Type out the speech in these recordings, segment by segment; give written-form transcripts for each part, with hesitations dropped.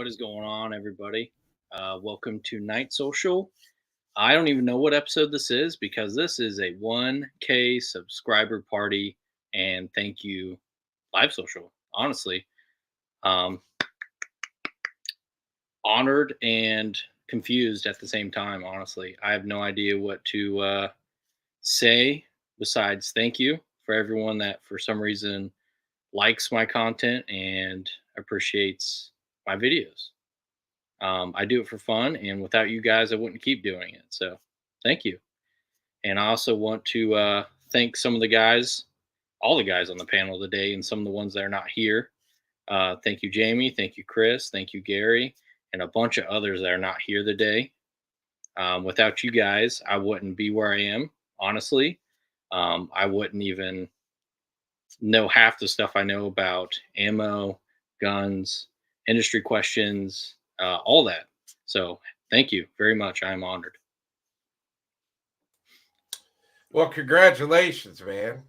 What is going on, everybody? Welcome to Night Social. I don't even know what episode this is because this is a 1K subscriber party, and thank you, Live Social. Honestly, um, honored and confused at the same time. Honestly, I have no idea what to say besides thank you for everyone that, for some reason, likes my content and appreciates my videos. I do it for fun, and without you guys, I wouldn't keep doing it. So, thank you. And I also want to thank some of the guys, all the guys on the panel today, and some of the ones that are not here. Thank you, Jamie. Thank you, Chris. Thank you, Gary, and a bunch of others that are not here today. Without you guys, I wouldn't be where I am. Honestly, I wouldn't even know half the stuff I know about ammo, guns, industry questions, all that. So thank you very much. I'm honored. Well, congratulations, man.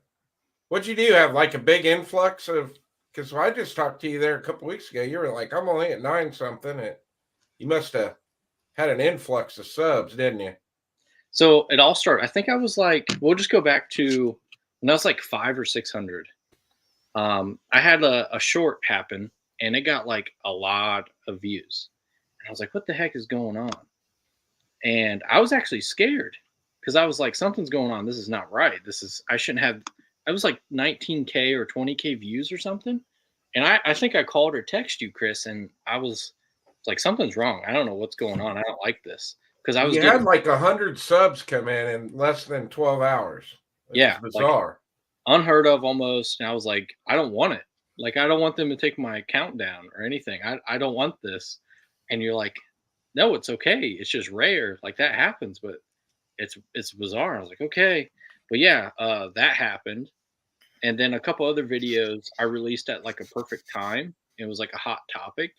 What'd you do? Have like a big influx of? Because I just talked to you there a couple weeks ago. You were like, I'm only at 9 something. And you must have had an influx of subs, didn't you? So it all started. I think I was like, we'll just go back to when I was like 500 or 600. I had a short happen, and it got like a lot of views. And I was like, what the heck is going on? And I was actually scared because I was like, something's going on. This is not right. I shouldn't have. I was like 19K or 20K views or something. And I think I called or texted you, Chris, and I was like, something's wrong. I don't know what's going on. I don't like this because I was You getting had like 100 subs come in less than 12 hours. yeah, bizarre. Like unheard of almost. And I was like, I don't want it. Like, I don't want them to take my account down or anything. I don't want this. And you're like, no, it's okay. It's just rare. Like that happens, but it's bizarre. I was like, okay. But yeah, that happened. And then a couple other videos I released at like a perfect time. It was like a hot topic.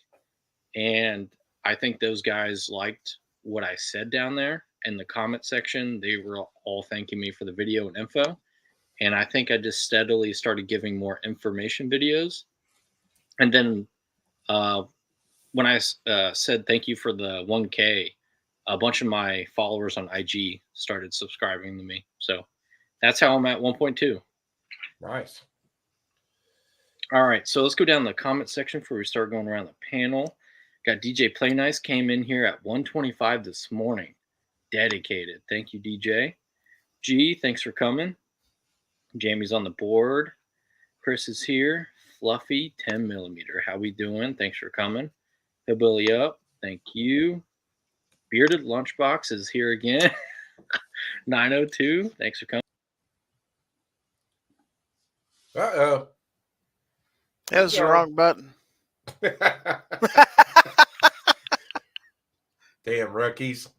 And I think those guys liked what I said down there in the comment section. They were all thanking me for the video and info. And I think I just steadily started giving more information videos. And then when I said thank you for the 1K, a bunch of my followers on IG started subscribing to me. So that's how I'm at 1.2. Nice. All right, so let's go down the comment section before we start going around the panel. Got DJ Play Nice came in here at 125 this morning. Dedicated. Thank you, DJ. G, thanks for coming. Jamie's on the board. Chris is here. Fluffy 10 millimeter. How we doing? Thanks for coming. Hillbilly up. Thank you. Bearded Lunchbox is here again. 902. Thanks for coming. Uh-oh. That was the wrong button. Damn rookies.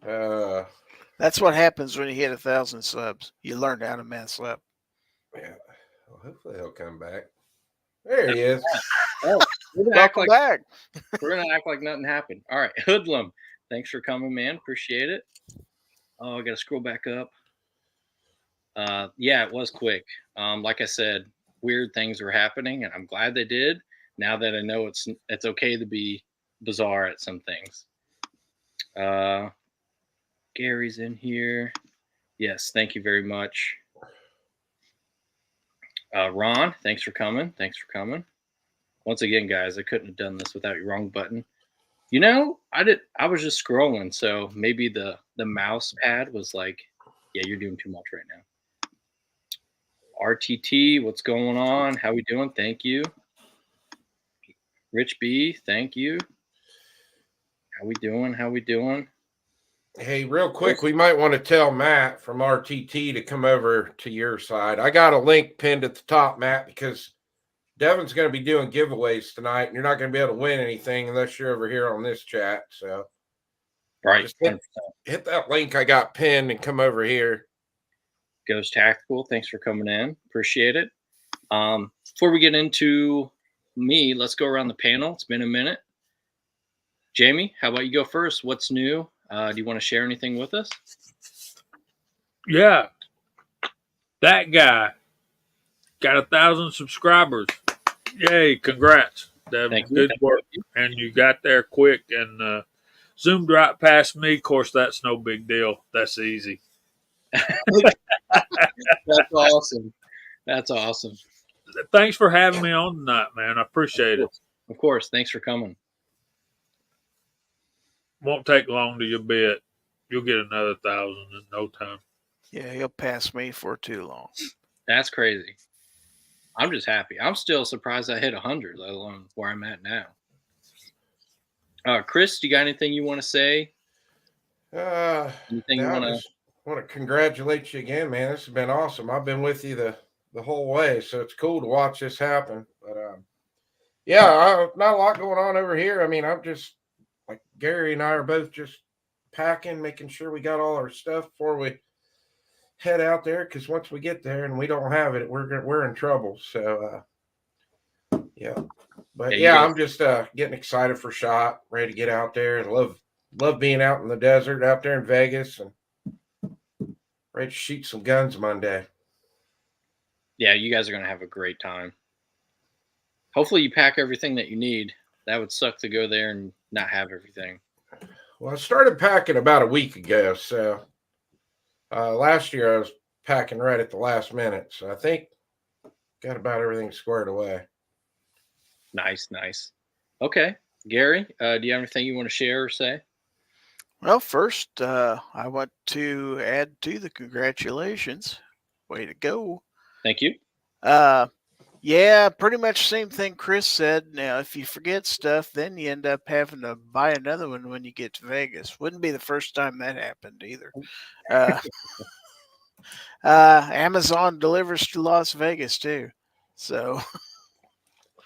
That's what happens when you hit 1,000 subs. You learn how to mess up. Yeah. Well, hopefully he'll come back. There he is. Oh, we're gonna Welcome back. We're gonna act like nothing happened. All right, Hoodlum. Thanks for coming, man. Appreciate it. Oh, I gotta scroll back up. Yeah, it was quick. Like I said, weird things were happening, and I'm glad they did. Now that I know it's okay to be bizarre at some things. Gary's in here. Yes, thank you very much. Ron, thanks for coming. Thanks for coming. Once again, guys, I couldn't have done this without your wrong button. You know, I was just scrolling, so maybe the mouse pad was like, yeah, you're doing too much right now. RTT, what's going on? How we doing? Thank you. Rich B, thank you. How we doing? How we doing? Hey, real quick, we might want to tell Matt from RTT to come over to your side. I got a link pinned at the top, Matt, because Devin's going to be doing giveaways tonight, and you're not going to be able to win anything unless you're over here on this chat. So, right, just hit that link I got pinned and come over here. Ghost Tactical, thanks for coming in. Appreciate it. Before we get into me, let's go around the panel. It's been a minute. Jamie, how about you go first? What's new? Do you want to share anything with us? Yeah. That guy got 1,000 subscribers. Yay, congrats. Devin, Thank you. good work. And you got there quick and zoomed right past me. Of course, that's no big deal. That's easy. That's awesome. That's awesome. Thanks for having me on tonight, man. I appreciate it. Of course. Thanks for coming. Won't take long till you'll be it. You'll get another 1,000 in no time. Yeah, he'll pass me for too long. That's crazy. I'm just happy. I'm still surprised I hit 100, let alone where I'm at now. Chris, do you got anything you want to say? Anything you I want to? just want to congratulate you again, man. This has been awesome. I've been with you the whole way, so it's cool to watch this happen. But yeah, not a lot going on over here. I mean, I'm just like Gary and I are both just packing, making sure we got all our stuff before we head out there. Because once we get there and we don't have it, we're in trouble. So yeah, but yeah, I'm just getting excited for SHOT, ready to get out there. Love being out in the desert out there in Vegas and ready to shoot some guns Monday. Yeah, you guys are going to have a great time. Hopefully you pack everything that you need. That would suck to go there and not have everything. Well, I started packing about a week ago. So last year I was packing right at the last minute. So I think got about everything squared away. Nice. Okay. Gary, do you have anything you want to share or say? Well, first, I want to add to the congratulations. Way to go. Thank you. Yeah, pretty much same thing Chris said. Now, if you forget stuff, then you end up having to buy another one when you get to Vegas. Wouldn't be the first time that happened either. Amazon delivers to Las Vegas too. So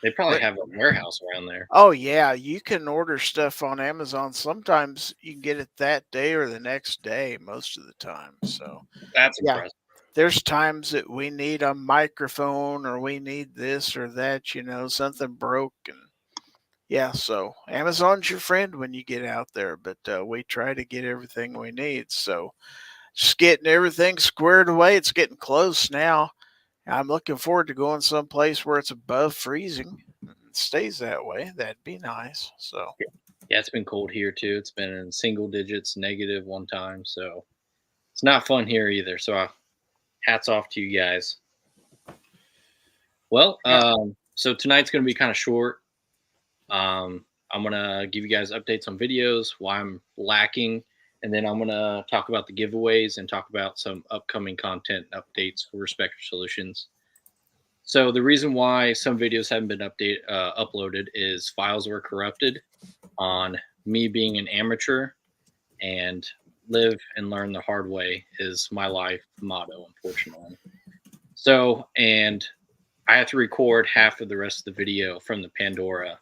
they probably have a warehouse around there. Oh yeah, you can order stuff on Amazon. Sometimes you can get it that day or the next day most of the time. So that's impressive. There's times that we need a microphone or we need this or that, something broke. And yeah, so Amazon's your friend when you get out there, but we try to get everything we need. So just getting everything squared away. It's getting close now. I'm looking forward to going someplace where it's above freezing. It stays that way. That'd be nice. So yeah, it's been cold here too. It's been in single digits, negative one time. So it's not fun here either. So hats off to you guys. Well, so tonight's going to be kind of short. I'm going to give you guys updates on videos, why I'm lacking, and then I'm going to talk about the giveaways and talk about some upcoming content updates for Respector Solutions. So the reason why some videos haven't been uploaded is files were corrupted on me being an amateur, and live and learn the hard way is my life motto, unfortunately. So, and I have to record half of the rest of the video from the Pandora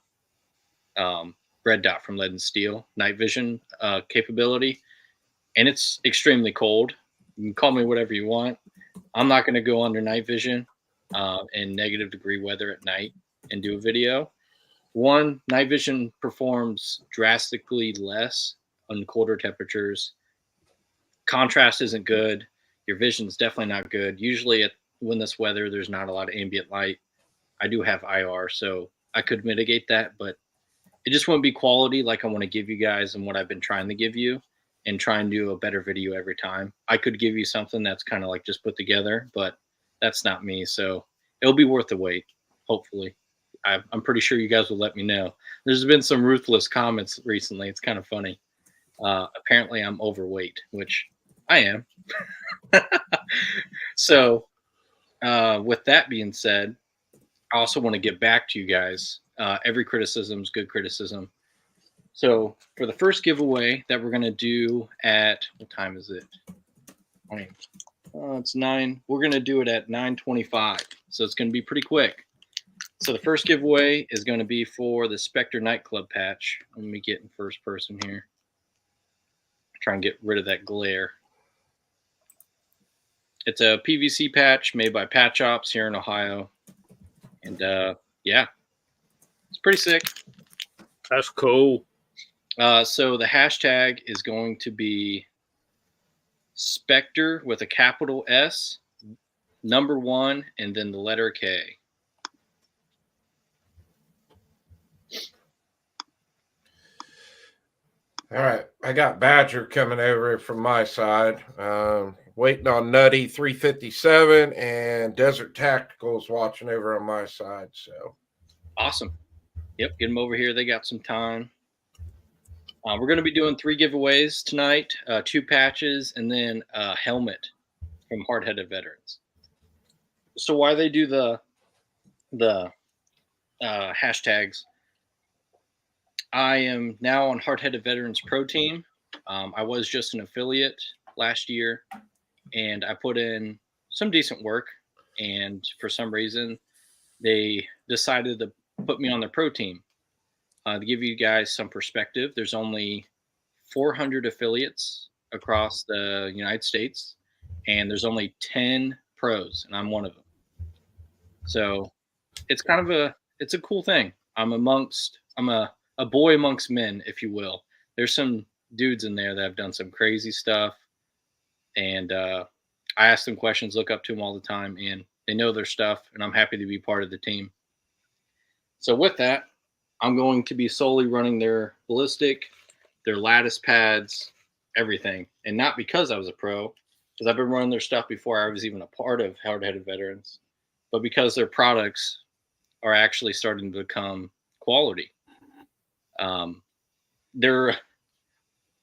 red dot from Lead and Steel night vision capability. And it's extremely cold. You can call me whatever you want. I'm not going to go under night vision in negative degree weather at night and do a video. One, night vision performs drastically less on colder temperatures. Contrast isn't good. Your vision's definitely not good. Usually when this weather, there's not a lot of ambient light. I do have IR, so I could mitigate that, but it just won't be quality like I want to give you guys and what I've been trying to give you, and try and do a better video every time. I could give you something that's kind of like just put together, but that's not me. So it'll be worth the wait, hopefully. I'm pretty sure you guys will let me know. There's been some ruthless comments recently. It's kind of funny. Apparently I'm overweight, which I am. So with that being said, I also want to get back to you guys. Every criticism is good criticism. So for the first giveaway that we're going to do at, what time is it? It's 9. We're going to do it at 9:25. So it's going to be pretty quick. So the first giveaway is going to be for the Spectre Nightclub patch. Let me get in first person here. Try and get rid of that glare. It's a PVC patch made by Patch Ops here in Ohio. And yeah, it's pretty sick. That's cool. So the hashtag is going to be Spectre with a capital S, number 1, and then the letter K. All right, I got Badger coming over from my side. Waiting on Nutty 357 and Desert Tacticals watching over on my side. So Awesome. Yep, get them over here. They got some time. We're going to be doing 3 giveaways tonight, 2 patches, and then a helmet from Hard-Headed Veterans. So why they do the hashtags? I am now on Hard-Headed Veterans Pro Team. I was just an affiliate last year, and I put in some decent work. And for some reason, they decided to put me on the pro team. To give you guys some perspective, there's only 400 affiliates across the United States, and there's only 10 pros, and I'm one of them. So it's kind of it's a cool thing. I'm a boy amongst men, if you will. There's some dudes in there that have done some crazy stuff, and I ask them questions, look up to them all the time, and they know their stuff, and I'm happy to be part of the team. So with that, I'm going to be solely running their ballistic, their lattice pads, everything. And not because I was a pro, because I've been running their stuff before I was even a part of Hard-Headed Veterans, but because their products are actually starting to become quality. I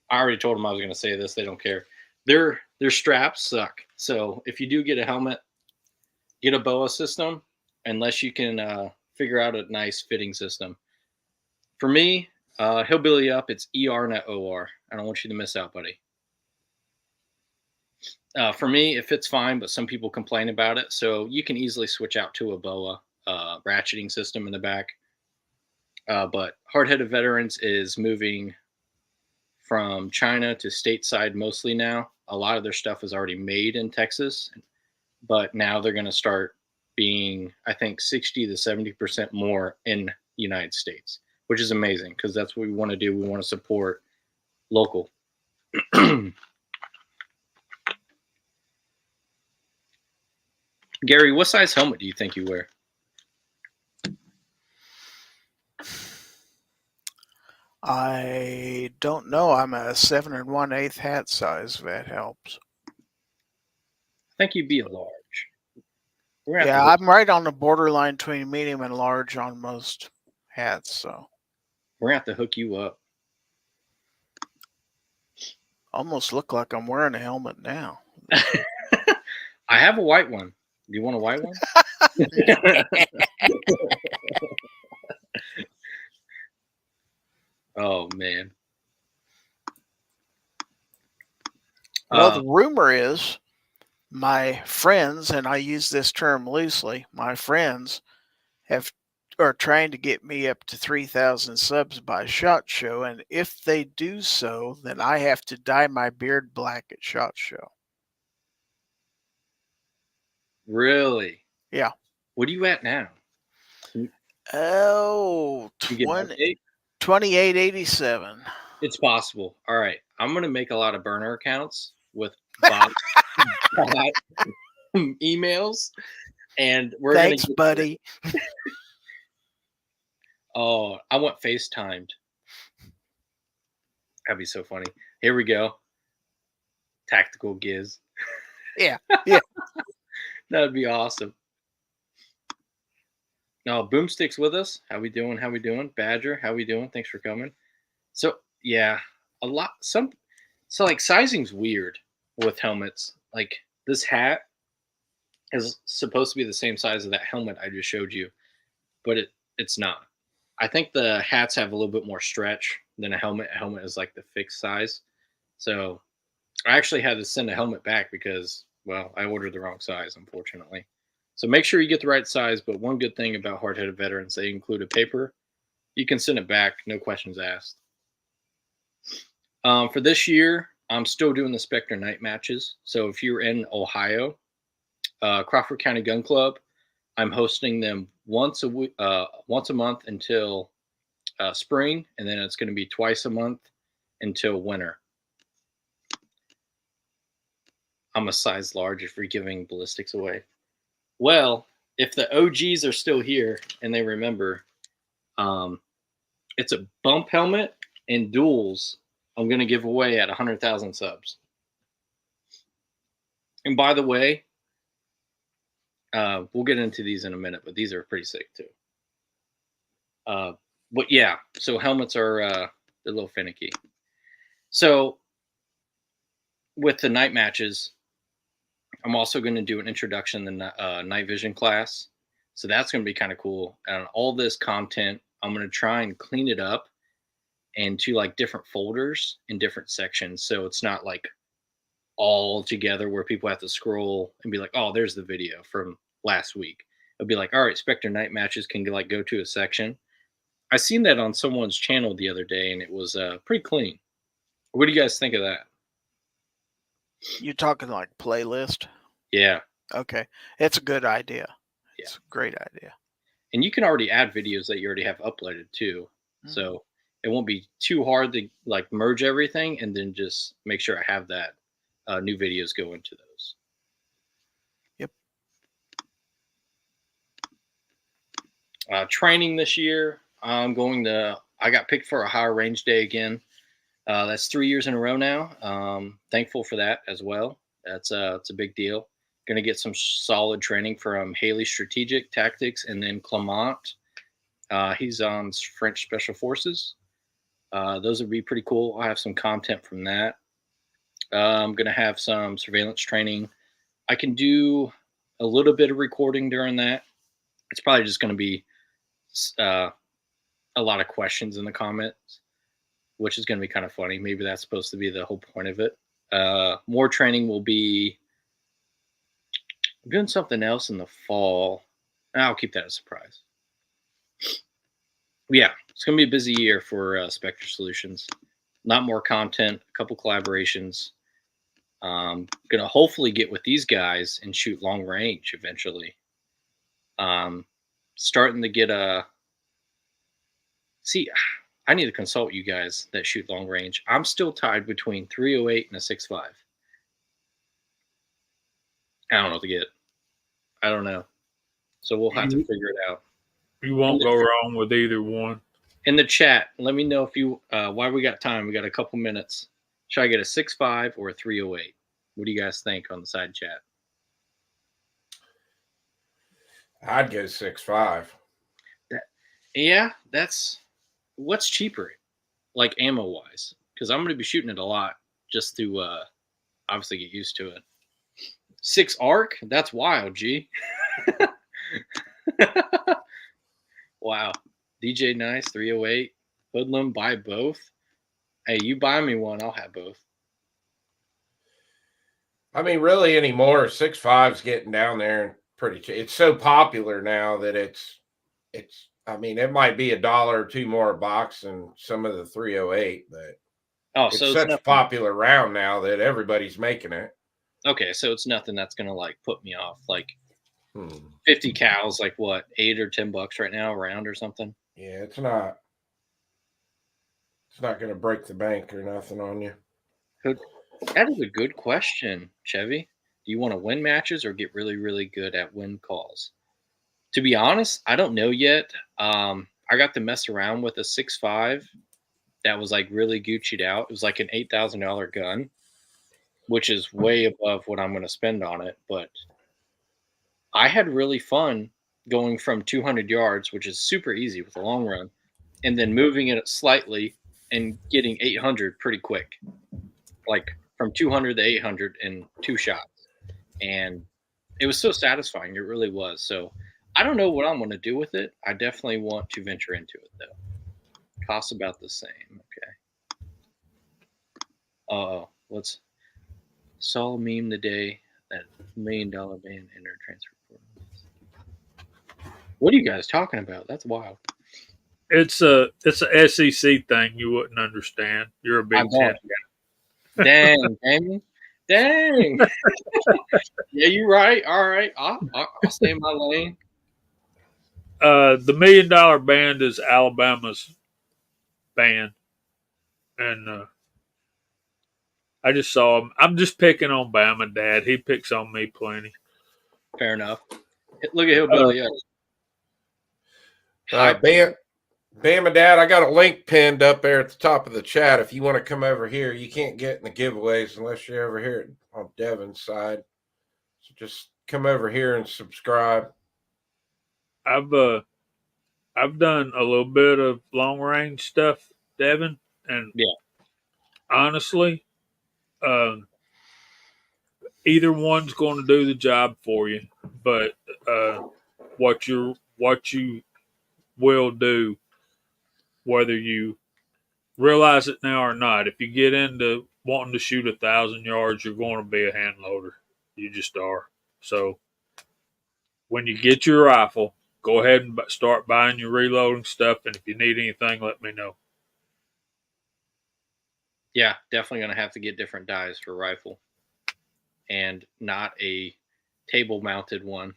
already told them I was going to say this. They don't care. Their straps suck. So if you do get a helmet, get a BOA system, unless you can figure out a nice fitting system. For me, he'll bill you up. It's ER, not OR. I don't want you to miss out, buddy. For me, it fits fine, but some people complain about it. So you can easily switch out to a BOA ratcheting system in the back. But Hard-Headed Veterans is moving from China to stateside mostly now. A lot of their stuff is already made in Texas, but now they're going to start being, I think, 60 to 70% more in the United States, which is amazing because that's what we want to do. We want to support local. Gary, what size helmet do you think you wear? I don't know. I'm a 7 1/8 hat size, if that helps. I think you'd be a large. Yeah, I'm right on the borderline between medium and large on most hats, so we're gonna have to hook you up. Almost look like I'm wearing a helmet now. I have a white one. Do you want a white one? Oh man. Well, the rumor is my friends, and I use this term loosely, my friends are trying to get me up to 3,000 subs by SHOT Show, and if they do so, then I have to dye my beard black at SHOT Show. Really? Yeah. What are you at now? Oh, 2887. It's possible. All right. I'm going to make a lot of burner accounts with bot emails, and we're going to Thanks, buddy. Oh, I want FaceTimed. That'd be so funny. Here we go. Tactical Giz. Yeah. Yeah. That'd be awesome. No, Boomstick's with us. How we doing? How we doing? Badger, how we doing? Thanks for coming. So yeah, like sizing's weird with helmets. Like this hat is supposed to be the same size as that helmet I just showed you, but it's not. I think the hats have a little bit more stretch than a helmet. A helmet is like the fixed size. So I actually had to send a helmet back because, well, I ordered the wrong size, unfortunately. So make sure you get the right size. But one good thing about Hard-Headed Veterans, they include a paper. You can send it back, no questions asked. For this year, I'm still doing the Spectre night matches. So if you're in Ohio, Crawford County Gun Club, I'm hosting them once a month until spring, and then it's going to be twice a month until winter. I'm a size large if you're giving ballistics away. Well, if the OGs are still here and they remember, it's a bump helmet and duals I'm going to give away at 100,000 subs. And by the way, we'll get into these in a minute, but these are pretty sick too. But yeah, so helmets are they're a little finicky. So with the night matches, I'm also going to do an introduction to the night vision class. So that's going to be kind of cool. And all this content, I'm going to try and clean it up into like different folders in different sections. So it's not like all together where people have to scroll and be like, oh, there's the video from last week. It'll be like, all right, Spectre night matches can like go to a section. I seen that on someone's channel the other day, and it was pretty clean. What do you guys think of that? You talking like playlist? Yeah. Okay. It's a good idea. Yeah. It's a great idea. And you can already add videos that you already have uploaded too. Mhm. So it won't be too hard to like merge everything and then just make sure I have that new videos go into those. Yep. Training this year, I got picked for a higher range day again. That's 3 years in a row now. Thankful for that as well. It's a big deal. Going to get some solid training from Haley Strategic Tactics and then Clement. He's on French Special Forces. Those would be pretty cool. I'll have some content from that. I'm going to have some surveillance training. I can do a little bit of recording during that. It's probably just going to be a lot of questions in the comments, which is going to be kind of funny. Maybe that's supposed to be the whole point of it. More training will be I'm doing something else in the fall. I'll keep that a surprise. Yeah, it's going to be a busy year for Spectre Solutions. A lot more content, a couple collaborations. Going to hopefully get with these guys and shoot long range eventually. Starting to get see, I need to consult you guys that shoot long range. I'm still tied between 308 and a 6.5. I don't know what to get. I don't know. So we'll have to figure it out. You won't go wrong with either one. In the chat, let me know if you, while we got time, we got a couple minutes. Should I get a 6.5 or a 308? What do you guys think on the side chat? I'd go 6.5. Yeah, that's what's cheaper, like ammo wise, because I'm going to be shooting it a lot just to obviously get used to it. 6 arc, that's wild, G. Wow. DJ Nice, 308. Hoodlum, buy both. Hey, you buy me one, I'll have both. I mean, really anymore, 6.5's getting down there and pretty cheap. It's so popular now that it's I mean, it might be $1 or $2 more a box than some of the 308, but So it's such a popular round now that everybody's making it. Okay, so it's nothing that's gonna like put me off. Like 50 cals, like what, $8 or $10 right now, a round or something? Yeah, it's not gonna break the bank or nothing on you. That is a good question, Chevy. Do you want to win matches or get really, really good at win calls? To be honest, I don't know yet. I got to mess around with a 6.5 that was like really Gucci'd out. It was like an $8,000 gun, which is way above what I'm going to spend on it. But I had really fun going from 200 yards, which is super easy with a long run, and then moving it slightly and getting 800 pretty quick. Like from 200 to 800 in 2 shots. And it was so satisfying. It really was. So I don't know what I'm going to do with it. I definitely want to venture into it, though. Costs about the same. Okay. Saw a meme today that $1 million band entered transfer portal. What are you guys talking about? That's wild. It's a SEC thing you wouldn't understand. You're a Big Ten guy. Dang, Damon. Dang. Yeah, you're right. All right. I'll stay in my lane. The $1 million band is Alabama's band. And I just saw him. I'm just picking on Bama Dad. He picks on me plenty. Fair enough. Look at Hillbilly. Bama Dad, I got a link pinned up there at the top of the chat. If you want to come over here, you can't get in the giveaways unless you're over here on Devin's side. So just come over here and subscribe. I've done a little bit of long range stuff, Devin, and Yeah. honestly, either one's going to do the job for you. But what you will do, whether you realize it now or not, if you get into wanting to shoot 1,000 yards, you're going to be a hand loader. You just are. So when you get your rifle, go ahead and start buying your reloading stuff. And if you need anything, let me know. Yeah, definitely going to have to get different dies for rifle and not a table mounted one.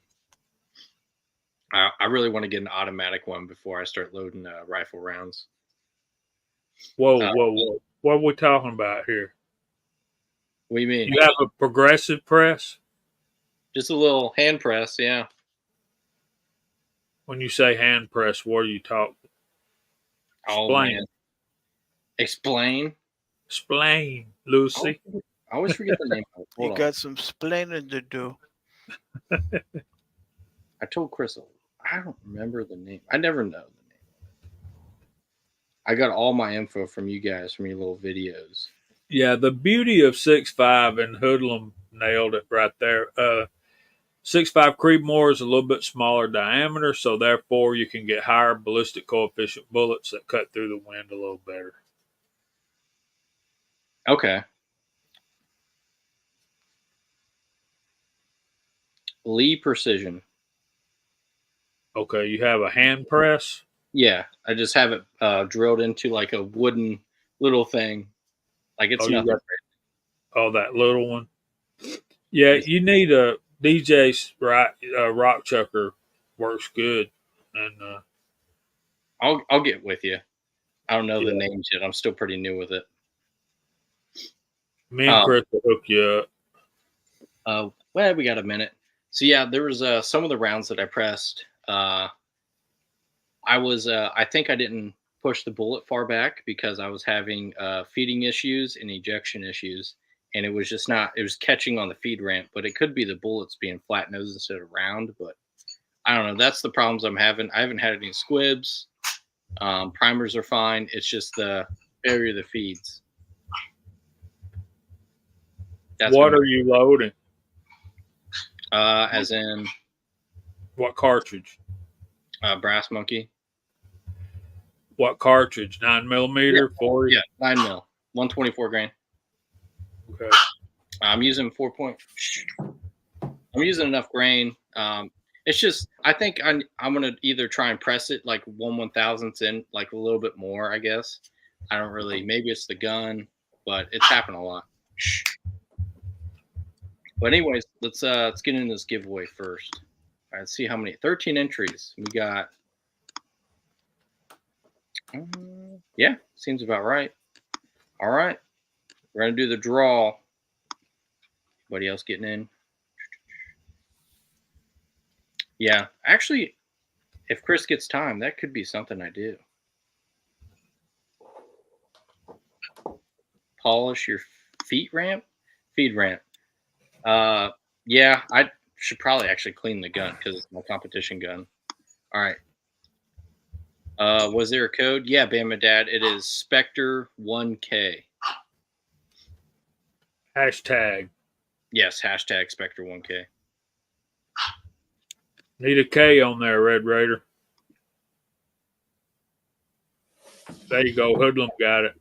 I really want to get an automatic one before I start loading rifle rounds. Whoa. What are we talking about here? What do you mean? You have a progressive press? Just a little hand press, yeah. When you say hand press, what are you talking? Oh, Explain. man. Explain? Explain, Lucy. I always forget the name. Hold You on. got some splaining to do. I told Crystal, I don't remember the name. I never know the name. I got all my info from you guys from your little videos. Yeah, the beauty of 6.5 and Hoodlum nailed it right there. 6.5 Creedmoor is a little bit smaller diameter, so therefore you can get higher ballistic coefficient bullets that cut through the wind a little better. Okay. Lee Precision. Okay, you have a hand press. Yeah, I just have it drilled into like a wooden little thing. Like it's You nothing. got that little one. Yeah, you need a DJ's rock chucker works good, and I'll get with you. I don't know the Yeah. names yet. I'm still pretty new with it. me and Chris will hook you up. Well, we got a minute. So yeah, there was some of the rounds that I pressed. I think I didn't push the bullet far back because I was having feeding issues and ejection issues, and it was just not. It was catching on the feed ramp, but it could be the bullets being flat nosed instead of round. But I don't know. That's the problems I'm having. I haven't had any squibs. Primers are fine. It's just the failure of the feeds. What are you loading? As in What cartridge? Brass Monkey. What cartridge? 9mm, 40? Yeah, 9mm, 124 grain. Okay. I'm using 4 point. I'm using enough grain. It's just I think I'm gonna either try and press it like 1/1000th in, like a little bit more. I guess I don't really. Maybe it's the gun, but it's happened a lot. But anyways, let's get into this giveaway first. All right, let's see how many. 13 entries. We got. Yeah, seems about right. All right, we're gonna do the draw. Anybody else getting in? Yeah, actually, if Chris gets time, that could be something I do. Polish your feed ramp. Yeah, I should probably actually clean the gun because it's my competition gun. All right. Was there a code? Yeah, Bama Dad. It is Spectre 1K. Hashtag. Yes, hashtag Spectre 1K. Need a K on there, Red Raider. There you go. Hoodlum got it.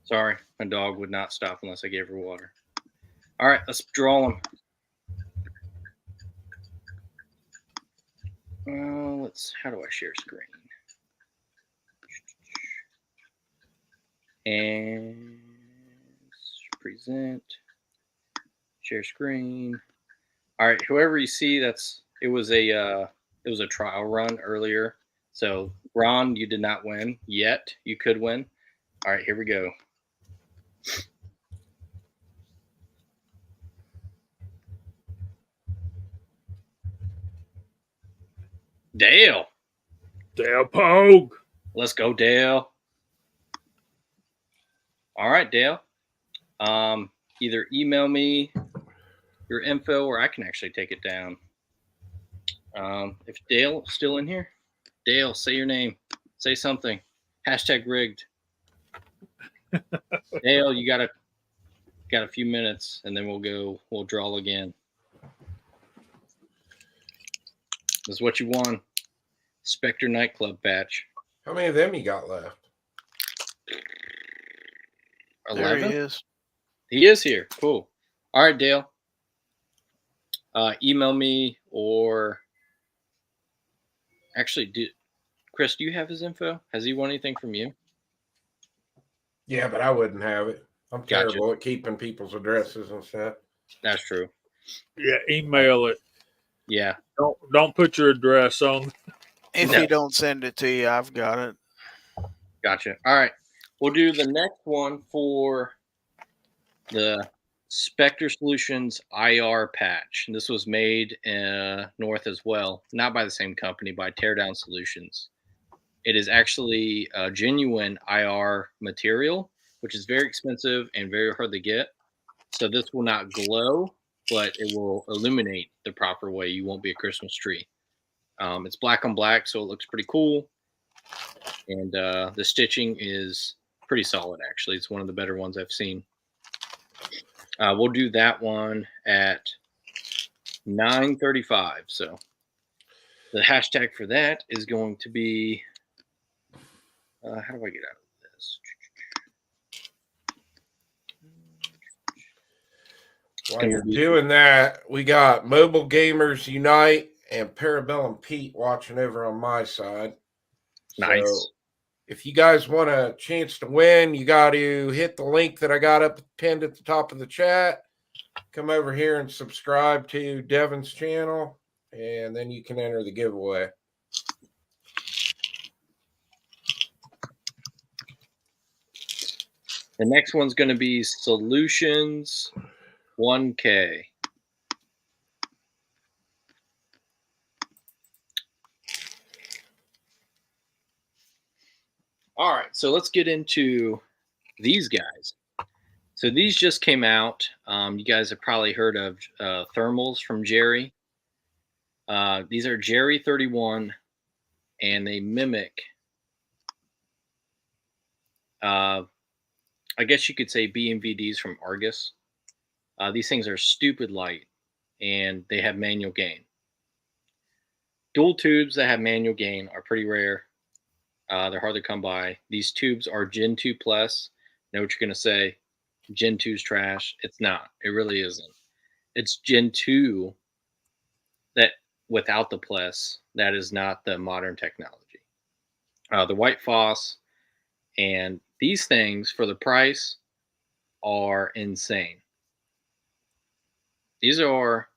Sorry, my dog would not stop unless I gave her water. All right, let's draw them. How do I share screen? And present, share screen. All right, whoever you see that's It was a trial run earlier. So Ron, you did not win yet. You could win. All right, here we go. Dale. Dale Pogue. Let's go, Dale. All right, Dale. Either email me your info or I can actually take it down. If Dale is still in here, Dale, say your name. Say something. #rigged. Dale, you got a few minutes, and then we'll draw again. This is what you won. Spectre Nightclub patch. How many of them you got left? There 11? he is. He is here. Cool. All right, Dale. Email me or actually, Chris, do you have his info? Has he won anything from you? Yeah, but I wouldn't have it. I'm Gotcha. terrible at keeping people's addresses and stuff. That's true. Yeah, email it. Yeah. Don't put your address on. If No. he don't send it to you, I've got it. Gotcha. All right. We'll do the next one for the Spectre Solutions IR patch. And this was made north as well, not by the same company, by Teardown Solutions. It is actually a genuine IR material, which is very expensive and very hard to get. So this will not glow, but it will illuminate the proper way. You won't be a Christmas tree. It's black on black, so it looks pretty cool. And the stitching is pretty solid, actually. It's one of the better ones I've seen. We'll do that one at 9:35. So the hashtag for that is going to be, how do I get out of this? While you're doing that, we got Mobile Gamers Unite and Parabellum Pete watching over on my side. Nice. So if you guys want a chance to win, you got to hit the link that I got up pinned at the top of the chat. Come over here and subscribe to Devin's channel, and then you can enter the giveaway. The next one's going to be Solutions 1K. All right, so let's get into these guys. So these just came out. You guys have probably heard of thermals from Jerry. These are Jerry 31, and they mimic, I guess you could say BMVDs from Argus. These things are stupid light, and they have manual gain. Dual tubes that have manual gain are pretty rare. They're hard to come by. These tubes are Gen 2 Plus. Know what you're going to say. Gen 2's trash. It's not. It really isn't. It's Gen 2 that without the Plus. That is not the modern technology. The White Foss and these things for the price are insane. These are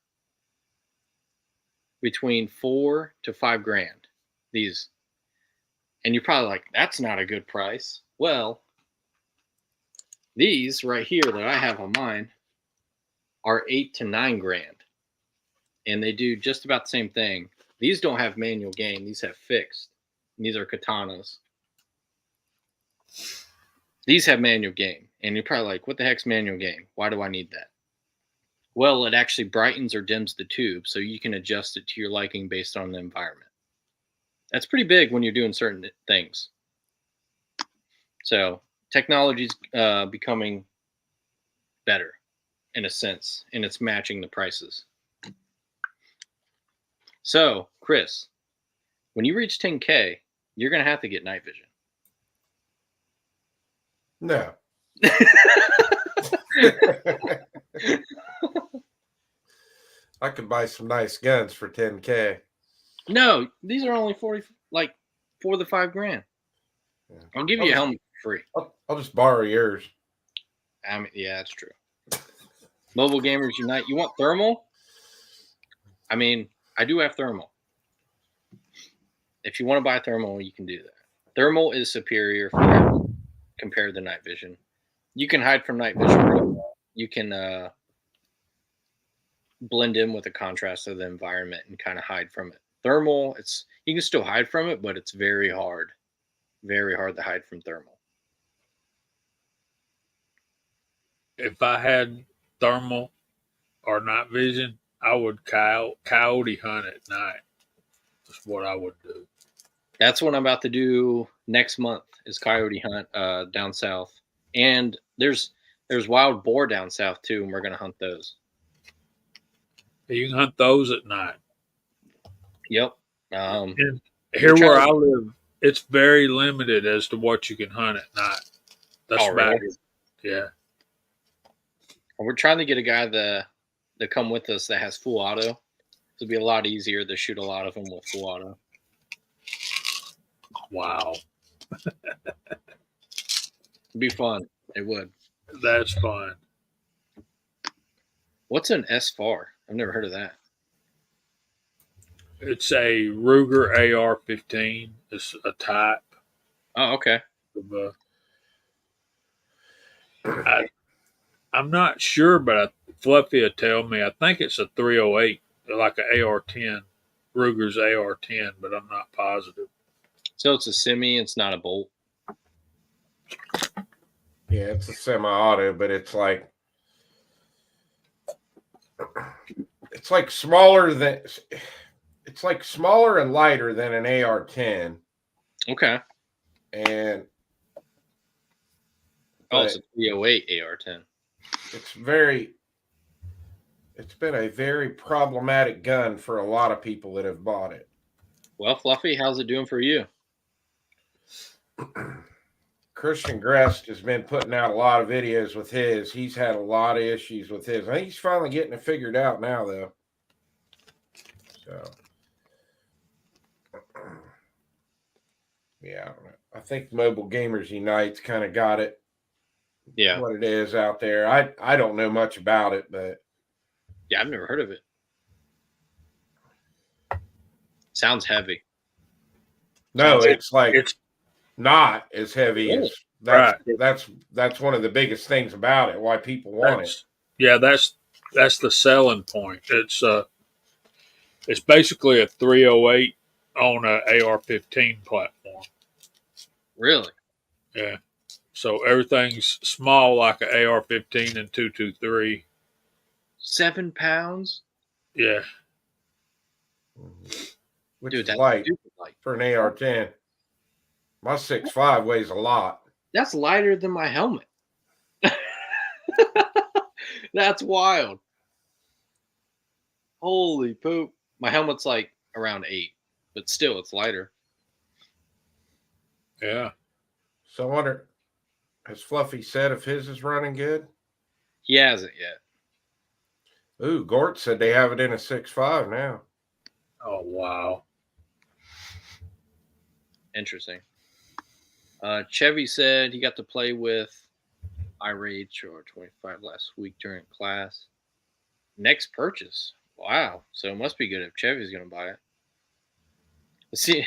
between $4,000 to $5,000. These. And you're probably like, that's not a good price. Well, these right here that I have on mine are $8,000 to $9,000. And they do just about the same thing. These don't have manual gain. These have fixed. And these are katanas. These have manual gain. And you're probably like, what the heck's manual gain? Why do I need that? Well, it actually brightens or dims the tube, so you can adjust it to your liking based on the environment. That's pretty big when you're doing certain things. So technology's becoming better in a sense, and it's matching the prices. So, Chris, when you reach 10K, you're going to have to get night vision. No. I could buy some nice guns for 10K. No, these are only 40, like $4,000 to $5,000. Yeah. I'll give you a helmet for free. I'll just borrow yours. I mean, yeah, that's true. Mobile Gamers Unite. You want thermal? I mean, I do have thermal. If you want to buy thermal, you can do that. Thermal is superior for compared to night vision. You can hide from night vision pretty well. You can blend in with the contrast of the environment and kind of hide from it. Thermal, you can still hide from it, but it's very hard to hide from thermal. If I had thermal or night vision, I would coyote hunt at night. That's what I would do. That's what I'm about to do next month is coyote hunt down south. And there's wild boar down south too, and we're gonna hunt those. You can hunt those at night. Yep. And here where I live, it's very limited as to what you can hunt at night. That's about it. Yeah. We're trying to get a guy to come with us that has full auto. It'll be a lot easier to shoot a lot of them with full auto. Wow. It'd be fun. It would. That's fun. What's an SFAR? I've never heard of that. It's a Ruger AR-15. It's a type. Oh, okay. Of, I'm not sure, but Fluffy will tell me. I think it's a 308, like an AR-10, Ruger's AR-10, but I'm not positive. So it's a semi. It's not a bolt. Yeah, it's a semi-auto, but it's like smaller and lighter than an AR-10. Okay. And it's a 308 AR-10. It's been a very problematic gun for a lot of people that have bought it. Well, Fluffy, how's it doing for you? Christian Grest has been putting out a lot of videos with his. He's had a lot of issues with his. I think he's finally getting it figured out now, though. So, yeah, I don't know. I think Mobile Gamers Unite's kind of got it. Yeah. What it is out there. I don't know much about it, but yeah, I've never heard of it. Sounds heavy. No, it's not as heavy as that's right. That's one of the biggest things about it. Why people want it. Yeah, that's the selling point. It's basically a 308 on a AR-15 platform. Really? Yeah. So everything's small like an AR-15 and 223. 7 pounds? Yeah. Which Dude, is light for an AR-10. My 6.5 weighs a lot. That's lighter than my helmet. That's wild. Holy poop. My helmet's like around 8, but still it's lighter. Yeah. So I wonder, has Fluffy said if his is running good? He hasn't yet. Ooh, Gort said they have it in a 6.5 now. Oh, wow. Interesting. Chevy said he got to play with iRage or 25 last week during class. Next purchase. Wow. So it must be good if Chevy's going to buy it. Let's see.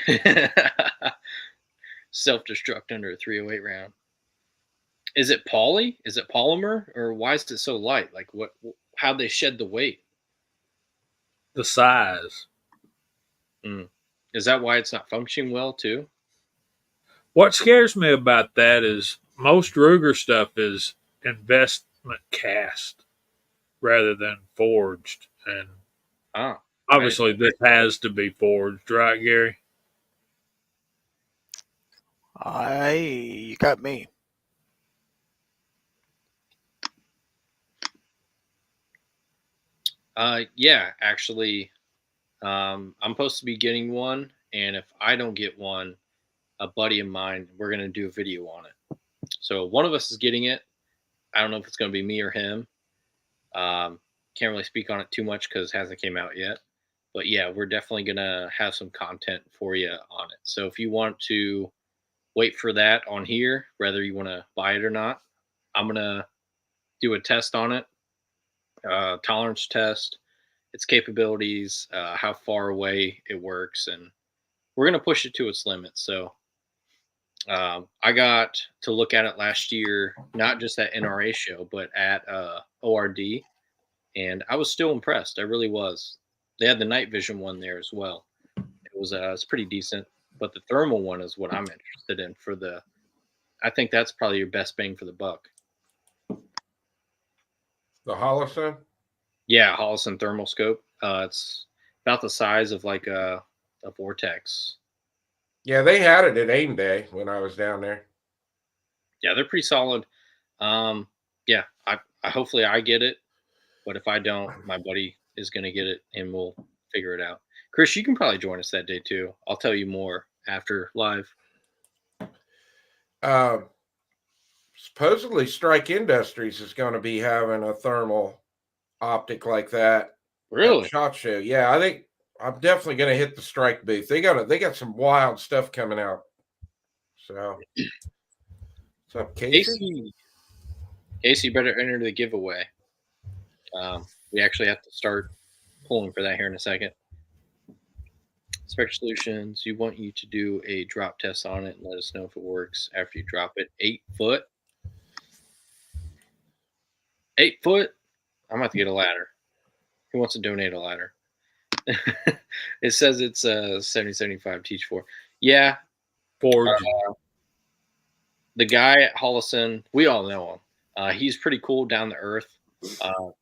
Self-destruct under a 308 round. Is it poly? Is it polymer? Or why is it so light? Like how'd they shed the weight? The size. Is that why it's not functioning well too? What scares me about that is most Ruger stuff is investment cast rather than forged. And obviously this has to be forged, right, Gary? You got me. Yeah, actually, I'm supposed to be getting one, and if I don't get one, a buddy of mine, we're going to do a video on it. So one of us is getting it. I don't know if it's going to be me or him. Can't really speak on it too much because it hasn't came out yet. But yeah, we're definitely going to have some content for you on it. So if you want to wait for that on here, whether you want to buy it or not, I'm going to do a test on it, tolerance test, its capabilities, how far away it works, and we're going to push it to its limits. So I got to look at it last year, not just at NRA show, but at ORD, and I was still impressed. I really was. They had the night vision one there as well. It's pretty decent, but the thermal one is what I'm interested in for the. I think that's probably your best bang for the buck. The Holosun? Yeah, Holosun thermal scope. It's about the size of like a Vortex. Yeah, they had it at AIM Day when I was down there. Yeah, they're pretty solid. Yeah, I hopefully I get it, but if I don't, my buddy is gonna get it, and we'll figure it out. Chris, you can probably join us that day too. I'll tell you more after live. Supposedly, Strike Industries is going to be having a thermal optic like that. Really? SHOT Show. Yeah, I think I'm definitely going to hit the Strike booth. They got some wild stuff coming out. So, what's up, Casey? Casey, you better enter the giveaway. We actually have to start pulling for that here in a second. Spectre Solutions, you want you to do a drop test on it and let us know if it works after you drop it. 8 foot. 8 foot. I'm about to get a ladder. Who wants to donate a ladder? It says it's 7075 Teach 4. Yeah. Forge. The guy at Holosun, we all know him. He's pretty cool, down to earth.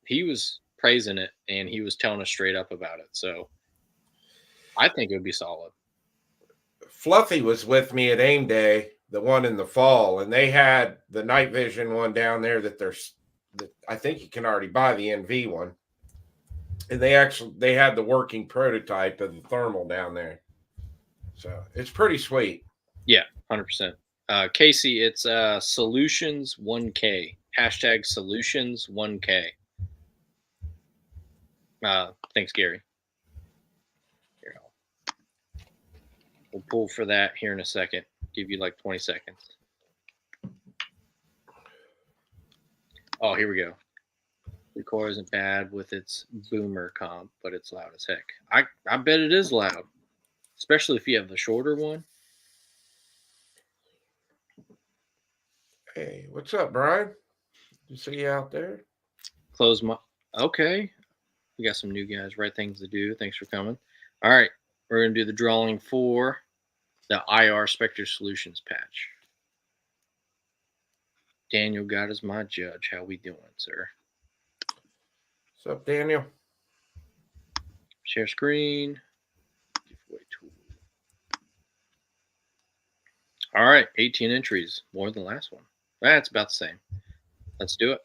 He was praising it, and he was telling us straight up about it. So I think it would be solid. Fluffy was with me at AIM Day, the one in the fall, and they had the night vision one down there that I think you can already buy the NV one. And they had the working prototype of the thermal down there. So it's pretty sweet. Yeah, 100%. Casey, it's Solutions 1K. Hashtag Solutions 1K. Thanks, Gary. Here, we'll pull for that here in a second. Give you like 20 seconds. Oh, here we go. The core isn't bad with its boomer comp, but it's loud as heck. I bet it is loud, especially if you have the shorter one. Hey, what's up, Brian? You see you out there? Close my. Okay. We got some new guys. Right things to do. Thanks for coming. All right. We're going to do the drawing for the IR Spectre Solutions patch. Daniel got as my judge. How we doing, sir? What's up, Daniel? Share screen. Giveaway tool. All right. 18 entries. More than the last one. That's about the same. Let's do it.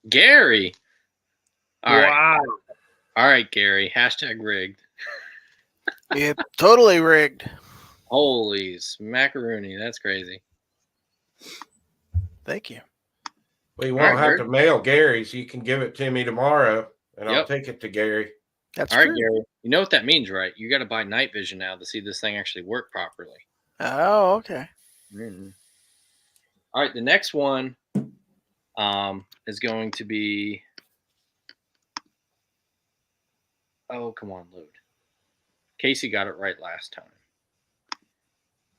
Gary. All right. All right, Gary. Hashtag rigged. Yep, totally rigged. Holy macaroni. That's crazy. Thank you. Well, you won't have to mail Gary's. You can give it to me tomorrow, and I'll Yep. take it to Gary. That's All right, true. Gary. You know what that means, right? You got to buy night vision now to see this thing actually work properly. Oh, okay. Mm-hmm. All right, the next one is going to be. Oh, come on, load. Casey got it right last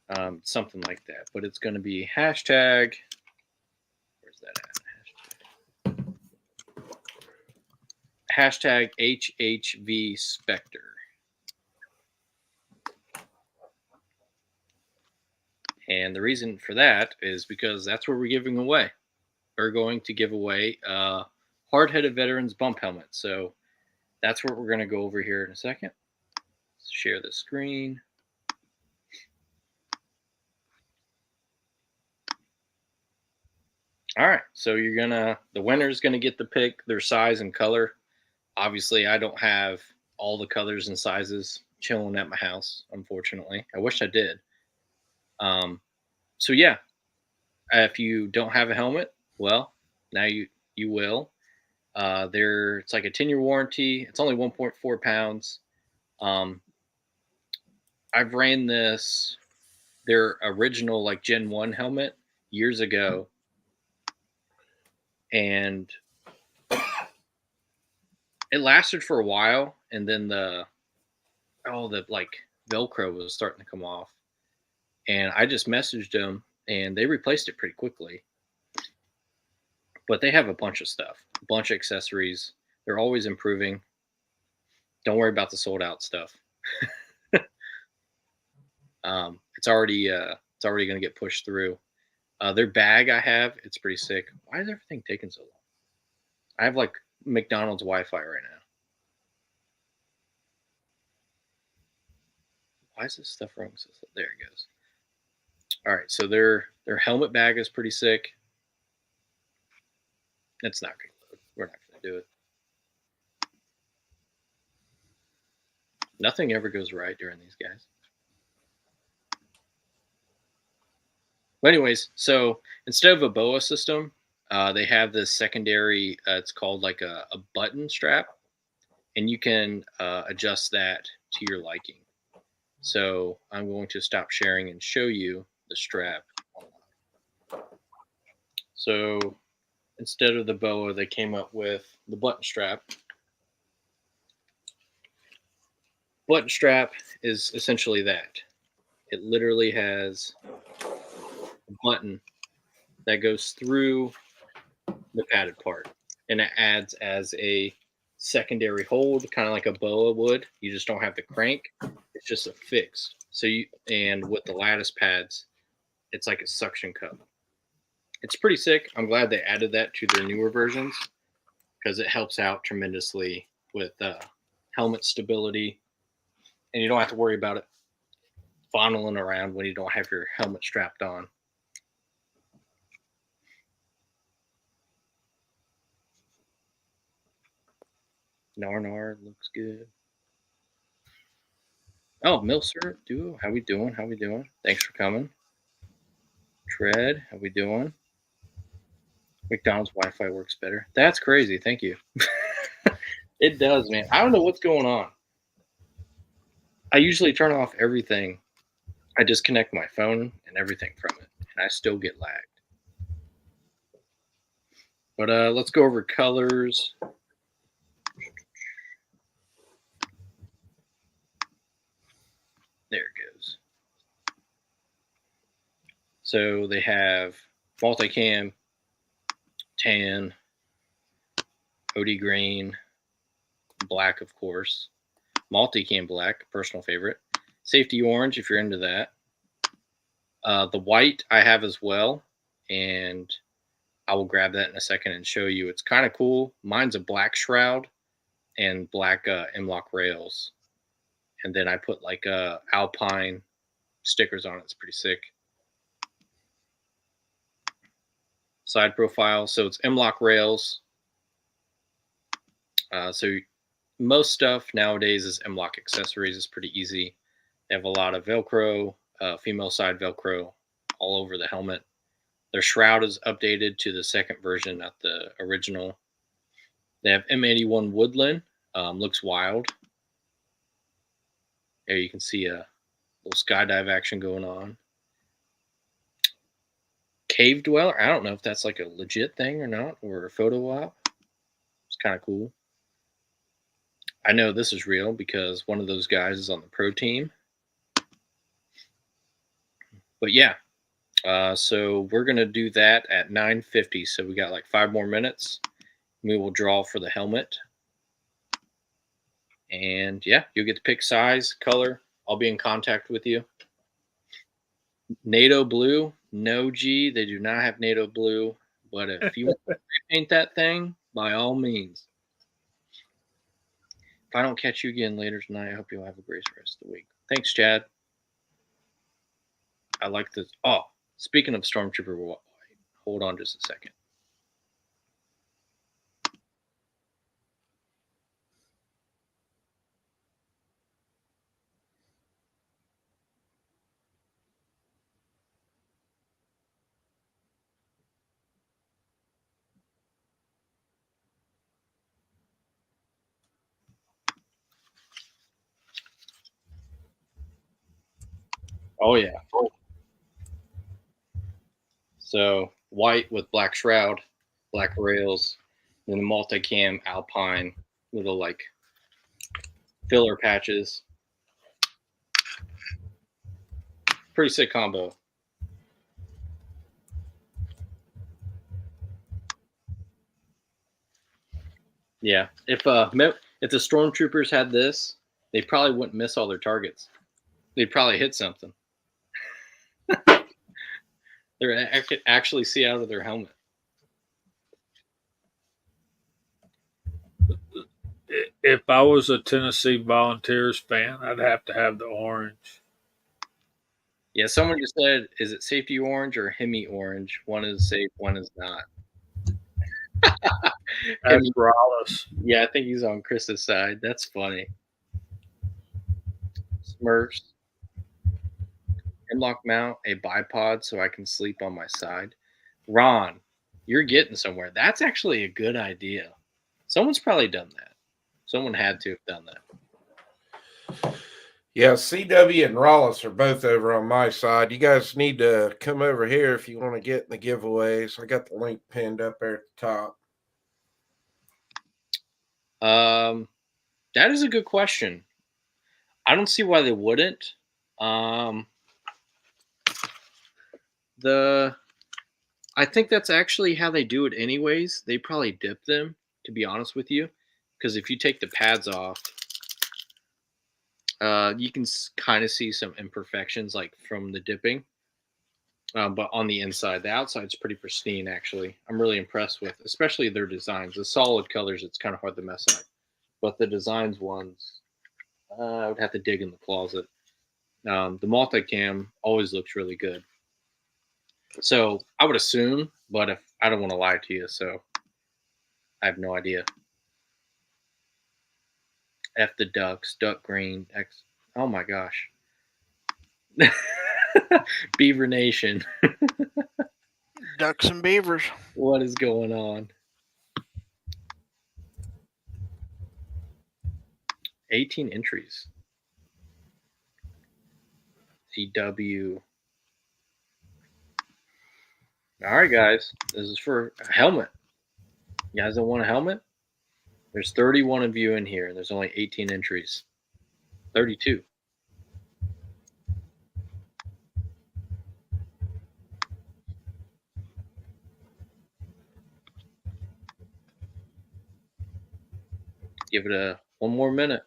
time. Something like that, but it's going to be hashtag. Where's that at? Hashtag HHV Spectre. And the reason for that is because that's what we're giving away. We're going to give away hard-headed veterans bump helmet. So that's what we're going to go over here in a second. Let's share the screen. All right, so the winner's going to get to pick their size and color. Obviously, I don't have all the colors and sizes chilling at my house, unfortunately. I wish I did. So yeah, if you don't have a helmet, well, now you will. It's like a 10-year warranty. It's only 1.4 pounds. I've ran this their original like Gen 1 helmet years ago, and it lasted for a while, and then the like Velcro was starting to come off, and I just messaged them, and they replaced it pretty quickly. But they have a bunch of stuff, a bunch of accessories. They're always improving. Don't worry about the sold out stuff. It's already going to get pushed through. Their bag I have, it's pretty sick. Why is everything taking so long? I have like McDonald's Wi-Fi right now. Why is this stuff wrong? There it goes. All right, so their helmet bag is pretty sick. It's not going to load. We're not going to do it. Nothing ever goes right during these guys. But anyways, so instead of a BOA system, they have this secondary, it's called like a button strap, and you can adjust that to your liking. So I'm going to stop sharing and show you the strap. So instead of the BOA, they came up with the button strap. Button strap is essentially that. It literally has a button that goes through the padded part, and it adds as a secondary hold, kind of like a BOA would. You just don't have the crank. It's just a fixed. So and with the lattice pads, it's like a suction cup. It's pretty sick. I'm glad they added that to their newer versions because it helps out tremendously with helmet stability, and you don't have to worry about it fondling around when you don't have your helmet strapped on. Nar looks good. Oh, Milser Duo, how we doing? How we doing? Thanks for coming. Tread, how we doing? McDonald's Wi-Fi works better. That's crazy. Thank you. It does, man. I don't know what's going on. I usually turn off everything. I disconnect my phone and everything from it, and I still get lagged. But let's go over colors. There it goes. So they have multicam, tan, OD green, black, of course, multicam black, personal favorite, safety orange if you're into that. The white I have as well, and I will grab that in a second and show you. It's kind of cool. Mine's a black shroud and black M-LOK rails, and then I put like Alpine stickers on it. It's pretty sick. Side profile, so it's M-LOK rails. So most stuff nowadays is M-LOK accessories. It's pretty easy. They have a lot of Velcro, female side Velcro all over the helmet. Their shroud is updated to the second version, not the original. They have M81 Woodland. Looks wild. There you can see a little skydive action going on. Cave Dweller. I don't know if that's like a legit thing or not, or a photo op. It's kind of cool. I know this is real because one of those guys is on the pro team. But yeah, so we're going to do that at 9:50. So we got like 5 more minutes. We will draw for the helmet. And yeah, you'll get to pick size, color. I'll be in contact with you. NATO blue, no G. They do not have NATO blue. But if you want to paint that thing, by all means. If I don't catch you again later tonight, I hope you'll have a great rest of the week. Thanks, Chad. I like this. Oh, speaking of Stormtrooper White, hold on just a second. Oh, yeah. So white with black shroud, black rails, then the multicam Alpine little like filler patches. Pretty sick combo. Yeah, if the stormtroopers had this, they probably wouldn't miss all their targets. They'd probably hit something. I could actually see out of their helmet. If I was a Tennessee Volunteers fan, I'd have to have the orange. Yeah, someone just said, is it safety orange or Hemi orange? One is safe, one is not. That's Rallis. Yeah, I think he's on Chris's side. That's funny. Smurfs. Hemlock mount, a bipod so I can sleep on my side. Ron, you're getting somewhere. That's actually a good idea. Someone's probably done that. Someone had to have done that. Yeah, CW and Rollis are both over on my side. You guys need to come over here if you want to get in the giveaways. I got the link pinned up there at the top. That is a good question. I don't see why they wouldn't. I think that's actually how they do it anyways. They probably dip them, to be honest with you, because if you take the pads off, you can kind of see some imperfections like from the dipping. But on the inside, the outside's pretty pristine, actually. I'm really impressed with, especially their designs. The solid colors, it's kind of hard to mess up. But the designs ones, I would have to dig in the closet. The multicam always looks really good. So I would assume, but if I don't want to lie to you, so I have no idea. F the ducks, duck green, X. Oh my gosh. Beaver Nation. Ducks and beavers. What is going on? 18 entries. CW. All right, guys. This is for a helmet. You guys don't want a helmet? There's 31 of you in here, and there's only 18 entries. 32. Give it one more minute.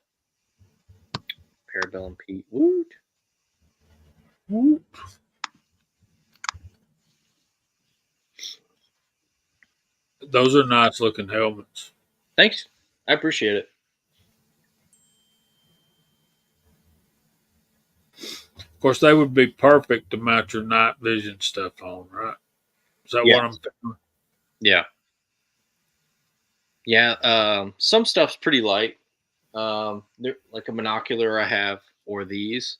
Parabellum Pete. Woot. Whoop. Those are nice looking helmets. Thanks. I appreciate it. Of course, they would be perfect to mount your night vision stuff on, right? Is that Yeah. what I'm thinking? Yeah. Yeah. Some stuff's pretty light. Like a monocular I have, or these.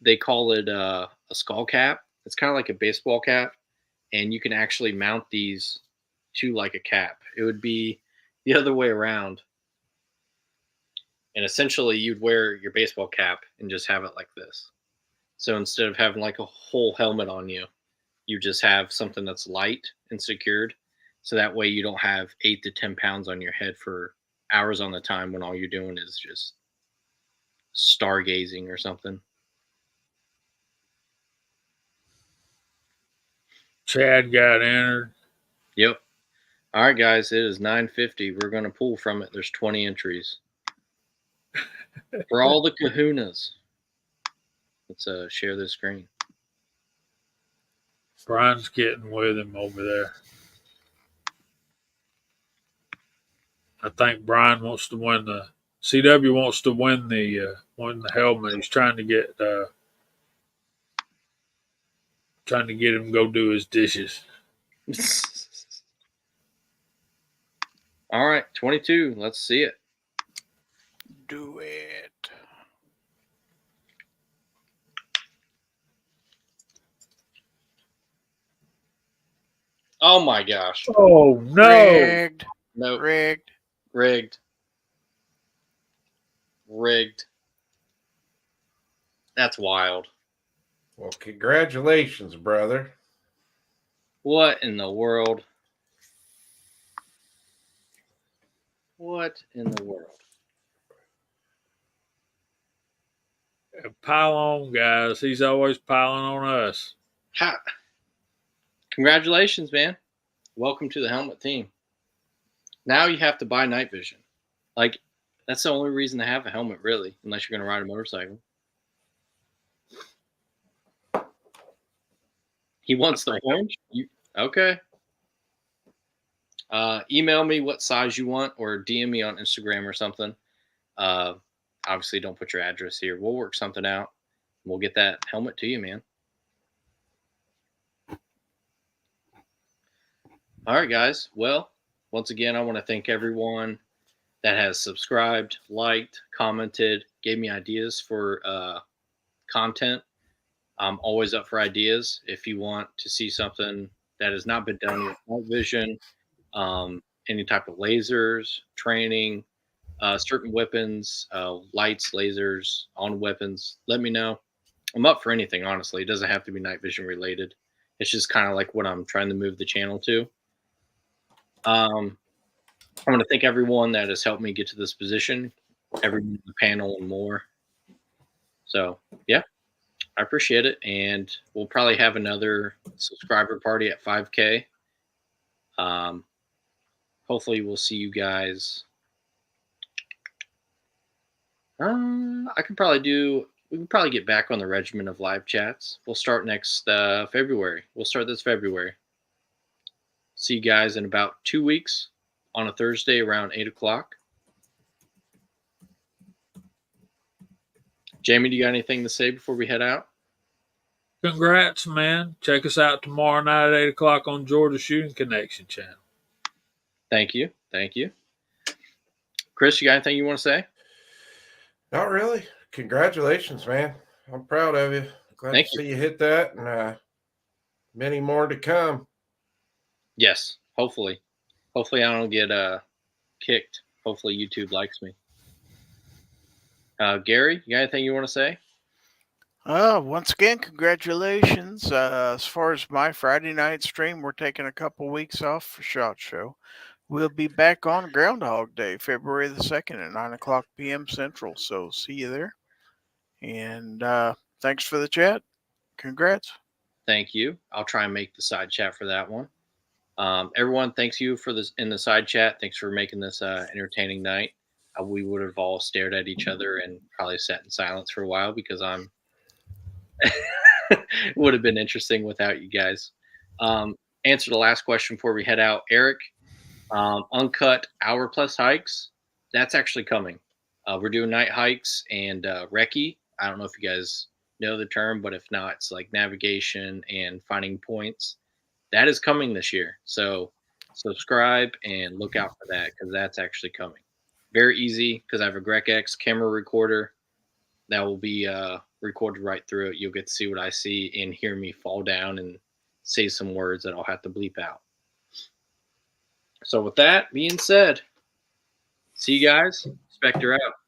They call it a skull cap. It's kind of like a baseball cap, and you can actually mount these to like a cap. It would be the other way around. And essentially you'd wear your baseball cap and just have it like this. So instead of having like a whole helmet on you, you just have something that's light and secured. So that way you don't have 8 to 10 pounds on your head for hours on the time when all you're doing is just stargazing or something. Chad got entered. Yep. All right, guys, it is 9:50. We're going to pull from it. There's 20 entries. For all the kahunas. Let's share the screen. Brian's getting with him over there. I think Brian wants to win the CW wants to win the helmet. He's trying to get him to go do his dishes. All right, 22. Let's see it. Do it. Oh my gosh. Oh no! Rigged. Nope. Rigged. Rigged. Rigged. That's wild. Well, congratulations, brother. What in the world? What in the world? Pile on, guys. He's always piling on us. Ha! Congratulations, man. Welcome to the helmet team. Now you have to buy night vision. Like, that's the only reason to have a helmet, really, unless you're going to ride a motorcycle. He wants the orange? Okay. Email me what size you want or DM me on Instagram or something. Obviously, don't put your address here. We'll work something out. We'll get that helmet to you, man. All right, guys. Well, once again, I want to thank everyone that has subscribed, liked, commented, gave me ideas for content. I'm always up for ideas. If you want to see something that has not been done with night vision, any type of lasers, training, certain weapons, lights, lasers on weapons, let me know. I'm up for anything, honestly. It doesn't have to be night vision related. It's just kind of like what I'm trying to move the channel to. I want to thank everyone that has helped me get to this position, everyone in the panel and more. So, yeah, I appreciate it. And we'll probably have another subscriber party at 5K. Hopefully we'll see you guys. We can probably get back on the regimen of live chats. We'll start next February. We'll start this February. See you guys in about 2 weeks on a Thursday around 8 o'clock. Jamie, do you got anything to say before we head out? Congrats, man. Check us out tomorrow night at 8 o'clock on Georgia Shooting Connection channel. Thank you. Thank you. Chris, you got anything you want to say? Not really. Congratulations, man. I'm proud of you. Glad Thank to you. see you hit that, and many more to come. Yes, hopefully. Hopefully I don't get kicked. Hopefully YouTube likes me. Gary, you got anything you want to say? Once again, congratulations. As far as my Friday night stream, we're taking a couple weeks off for SHOT Show. We'll be back on Groundhog Day, February the 2nd at 9 o'clock p.m. Central. So see you there. And thanks for the chat. Congrats. Thank you. I'll try and make the side chat for that one. Everyone, thanks you for this in the side chat. Thanks for making this entertaining night. We would have all stared at each other and probably sat in silence for a while because it would have been interesting without you guys. Answer the last question before we head out. Eric, uncut hour plus hikes, that's actually coming. We're doing night hikes and recce. I don't know if you guys know the term, but if not, it's like navigation and finding points. That is coming this year. So subscribe and look out for that because that's actually coming. Very easy because I have a GrecX camera recorder that will be recorded right through it. You'll get to see what I see and hear me fall down and say some words that I'll have to bleep out. So with that being said, see you guys. Spectre out.